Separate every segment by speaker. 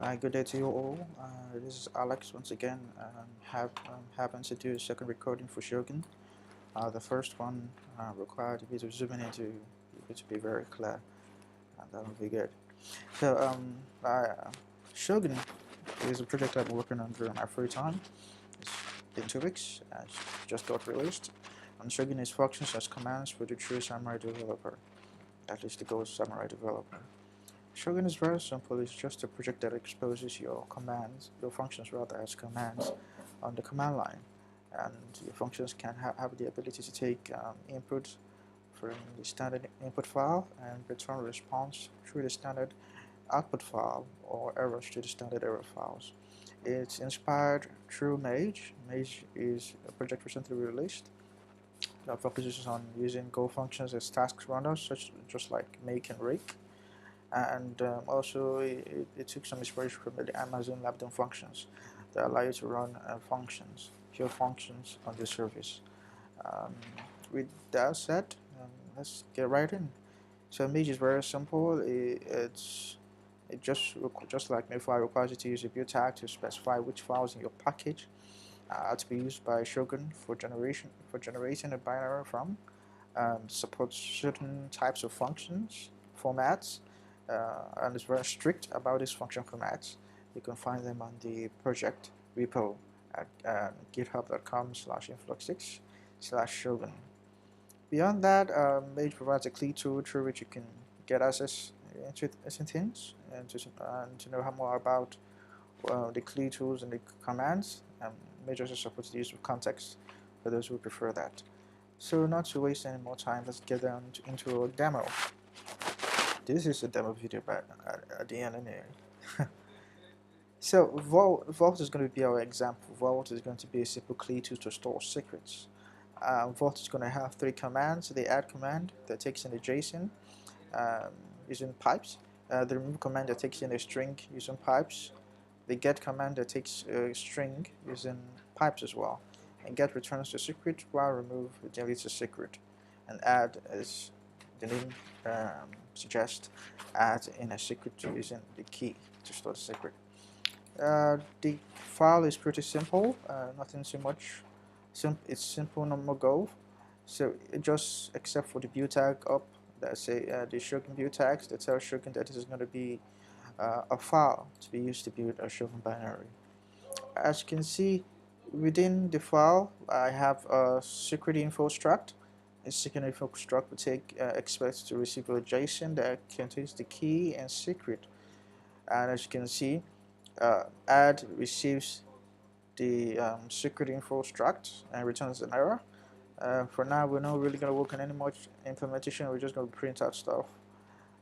Speaker 1: Good day to you all. This is Alex once again. Happens to do a second recording for Shogun. The first one required a bit of zooming in to be very clear, and that will be good. So, Shogun is a project I've been working on during my free time. It's been 2 weeks. It's just got released. And Shogun is functions as commands for the true samurai developer, at least the Go samurai developer. Shogun is very simple. It's just a project that exposes your commands, your functions rather, as commands on the command line. And your functions can have the ability to take input from the standard input file and return a response through the standard output file or errors to the standard error files. It's inspired through Mage. Mage is a project recently released that focuses on using Go functions as task runners, just like make and rake. And also it took some inspiration from the Amazon Lambda functions that allow you to run pure functions on the service. Um, with that said, let's get right in. So Mage is very simple. It just like Mayfly requires you to use a build tag to specify which files in your package are to be used by Shogun for generating a binary from. Supports certain types of functions formats, and is very strict about these function formats. You can find them on the project repo at github.com/influx6/shogun. Beyond that, Mage provides a CLI tool through which you can get access into things and to know more about the CLI tools and the commands. Mage also supports the use of context for those who prefer that. So not to waste any more time, let's get down into a demo. This is a demo video at the end anyway. So Vault is going to be our example. Vault is going to be a simple CLI tool to store secrets. Vault is going to have 3 commands: the add command that takes in a JSON using pipes, the remove command that takes in a string using pipes, the get command that takes a string using pipes as well, and get returns the secret while remove deletes the secret, and add, as the name suggests, add in a secret using the key to store the secret. The file is pretty simple, nothing too much. It's simple normal Go, so it just except for the build tag up that say the Shogun build tags that tell Shogun that this is going to be a file to be used to build a Shogun binary. As you can see, within the file, I have a secret info struct. A secret info struct will expects to receive a JSON that contains the key and secret. And as you can see, add receives the secret info struct and returns an error. For now, we're not really going to work on any much implementation. We're just going to print out stuff.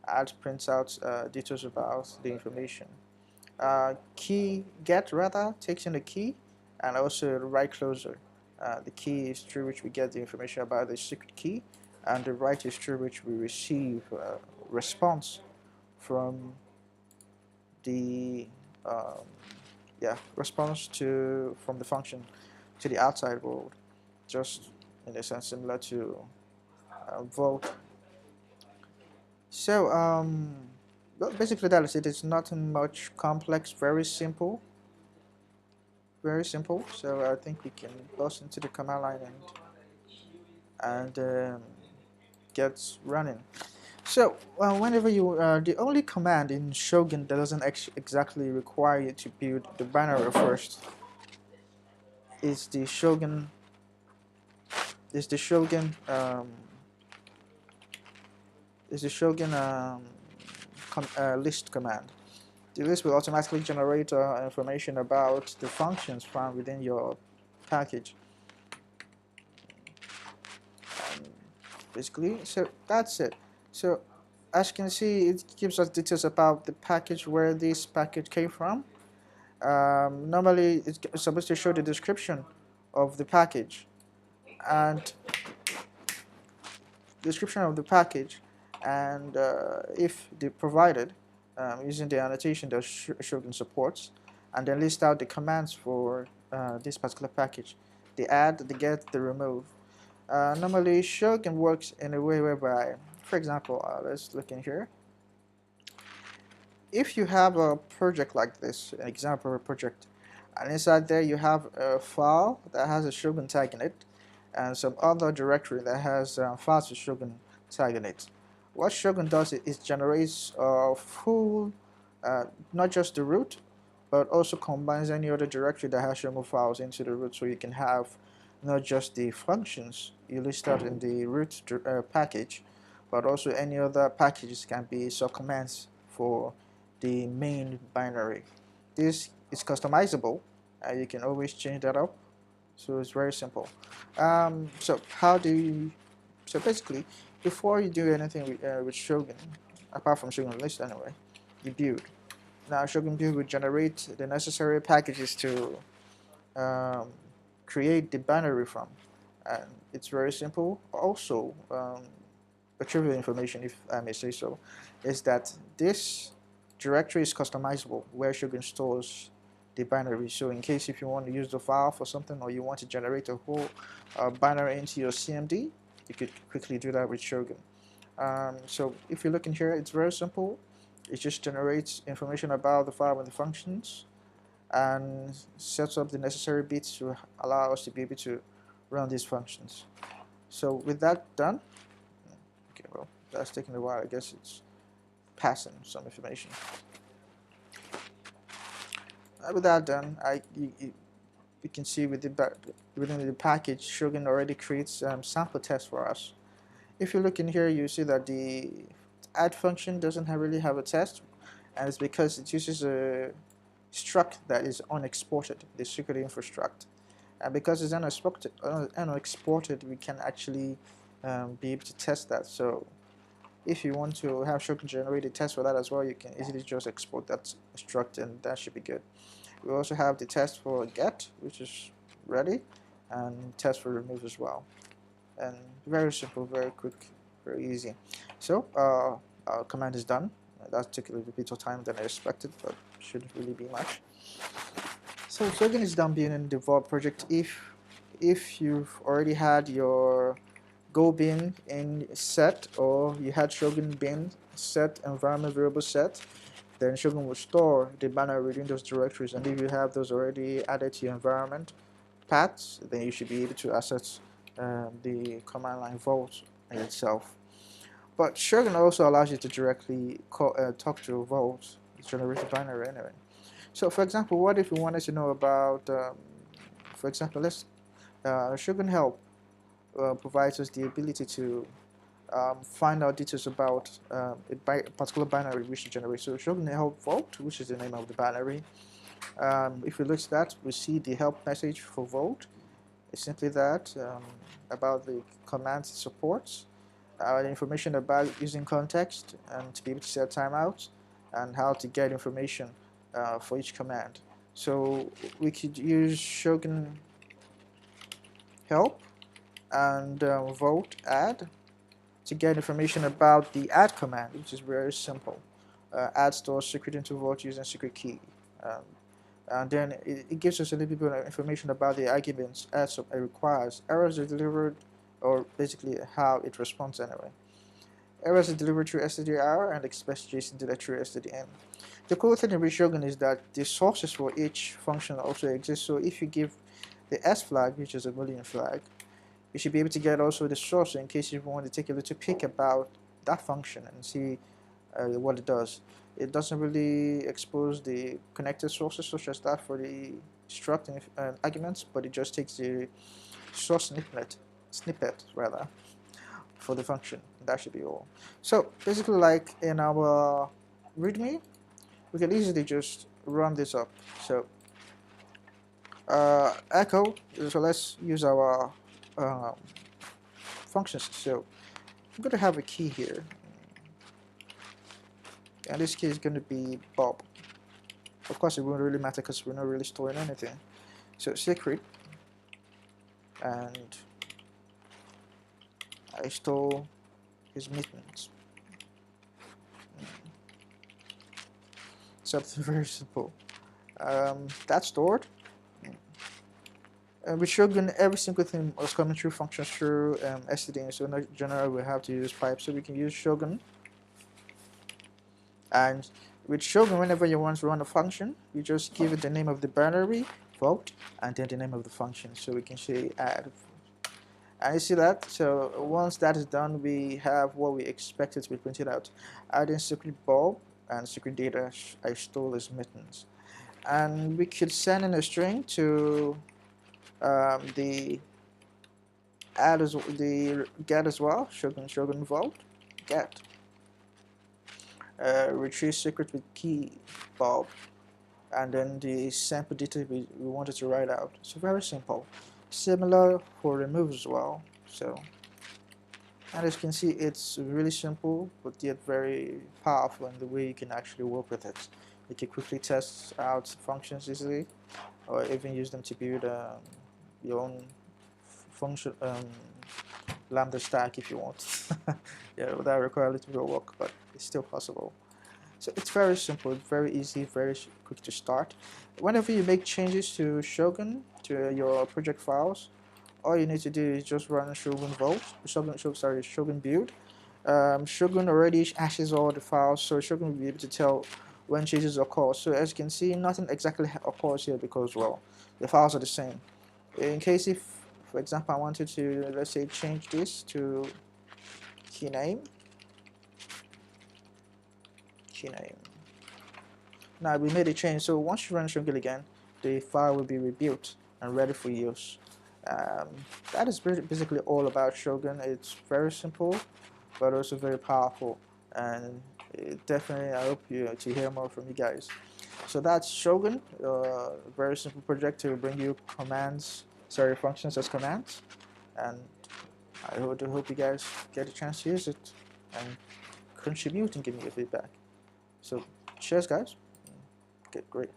Speaker 1: Add prints out details about the information. Key get rather takes in the key and also the write closer. The key is through which we get the information about the secret key, and the write is through which we receive response from the from the function to the outside world, just in a sense similar to Vault. So basically that is it. It's nothing much complex, very simple. So I think we can bust into the command line and get running. So whenever you the only command in Shogun that doesn't exactly require you to build the binary first is the Shogun list command. The list will automatically generate information about the functions found within your package. Basically, so that's it. So as you can see, it gives us details about the package, where this package came from. Normally, it's supposed to show the description of the package and if they provided using the annotation that Shogun supports, and then list out the commands for this particular package: the add, the get, the remove. Normally, Shogun works in a way whereby, for example, let's look in here. if you have a project like this, an example of a project, and inside there you have a file that has a Shogun tag in it, and some other directory that has files with Shogun tag in it. What Shogun does is generates a full, not just the root, but also combines any other directory that has Shogun files into the root, so you can have not just the functions you list out in the root package, but also any other packages can be subcommands for the main binary. This is customizable. You can always change that up. So it's very simple. So how do you, so basically, before you do anything with Shogun, apart from Shogun list anyway, you build. Now Shogun build will generate the necessary packages to um, create the binary from. And it's very simple. Also, a trivial information, if I may say so, is that this directory is customizable where Shogun stores the binary. So in case if you want to use the file for something or you want to generate a whole binary into your CMD, you could quickly do that with Shogun. So if you look in here, it's very simple. It just generates information about the file and the functions and sets up the necessary bits to allow us to be able to run these functions. So with that done, okay, well, that's taking a while. I guess it's passing some information. With that done, you can see within the package, Shogun already creates sample tests for us. If you look in here, you see that the add function doesn't really have a test, and it's because it uses a struct that is unexported, the secret info struct. And because it's unexported, we can actually be able to test that. So if you want to have Shogun generate a test for that as well, you can easily just export that struct, and that should be good. We also have the test for get, which is ready, and test for remove as well. And very simple, very quick, very easy. So our command is done. That took a little bit of time than I expected, but shouldn't really be much. So Shogun is done being in the Vault project. If you've already had your Go bin in set, or you had Shogun bin set environment variable set, then Shogun will store the binary within those directories. And if you have those already added to your environment paths, then you should be able to access the command line Vault itself. But Shogun also allows you to directly talk to Vault, generate the binary anyway. So for example, what if we wanted to know about, for example, let's Shogun help provides us the ability to find out details about a particular binary we should generate. So Shogun help Vault, which is the name of the binary. If we look at that, we see the help message for Vault. It's simply that about the commands it supports, information about using context and to be able to set timeouts, and how to get information for each command. So we could use Shogun help and Vault add to get information about the add command, which is very simple. Add stores secret into Vault using secret key. And then it gives us a little bit of information about the arguments as it requires. Errors are delivered, or basically how it responds anyway. Errors are delivered through stdr and expects JSON data through stdn. The cool thing with Shogun is that the sources for each function also exist. So if you give the S flag, which is a Boolean flag, you should be able to get also the source in case you want to take a little peek about that function and see what it does. It doesn't really expose the connected sources such as that for the struct and arguments, but it just takes the source snippet rather, for the function. That should be all. So basically, like in our README, we can easily just run this up. So echo. So let's use our functions. So I'm going to have a key here, and this key is going to be Bob. Of course, it won't really matter because we're not really storing anything. So secret, and I stole his mittens. Something very simple. That's stored. With Shogun, every single thing was coming through functions through std. So in general, we have to use pipe. So we can use Shogun, and With Shogun, whenever you want to run a function, you just give it the name of the binary, vote, and then the name of the function. So we can say add. And you see that? So once that is done, we have what we expected to be printed out. Adding secret bulb and secret data I stole as mittens. And we could send in a string to the add as the get as well. Shogun vault get. Retrieve secret with key bulb, and then the sample data we wanted to write out. So very simple. Similar for remove as well. So, and as you can see, it's really simple but yet very powerful in the way you can actually work with it. You can quickly test out functions easily, or even use them to build your own function lambda stack if you want. Yeah, that requires a little bit of work, but it's still possible. So it's very simple, very easy, very quick to start. Whenever you make changes to Shogun, to your project files, all you need to do is just run Shogun vault, Shogun build. Shogun already hashes all the files, so Shogun will be able to tell when changes occur. So as you can see, nothing exactly occurs here because, well, the files are the same. In case if, for example, I wanted to, let's say, change this to key name. Now we made a change, so once you run Shogun again, the file will be rebuilt and ready for use. Um, that is basically all about Shogun. It's very simple, but also very powerful, and definitely I hope to hear more from you guys. So that's Shogun, a very simple project to bring you functions as commands, and I hope you guys get a chance to use it and contribute and give me your feedback. So cheers, guys.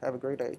Speaker 1: Have a great day.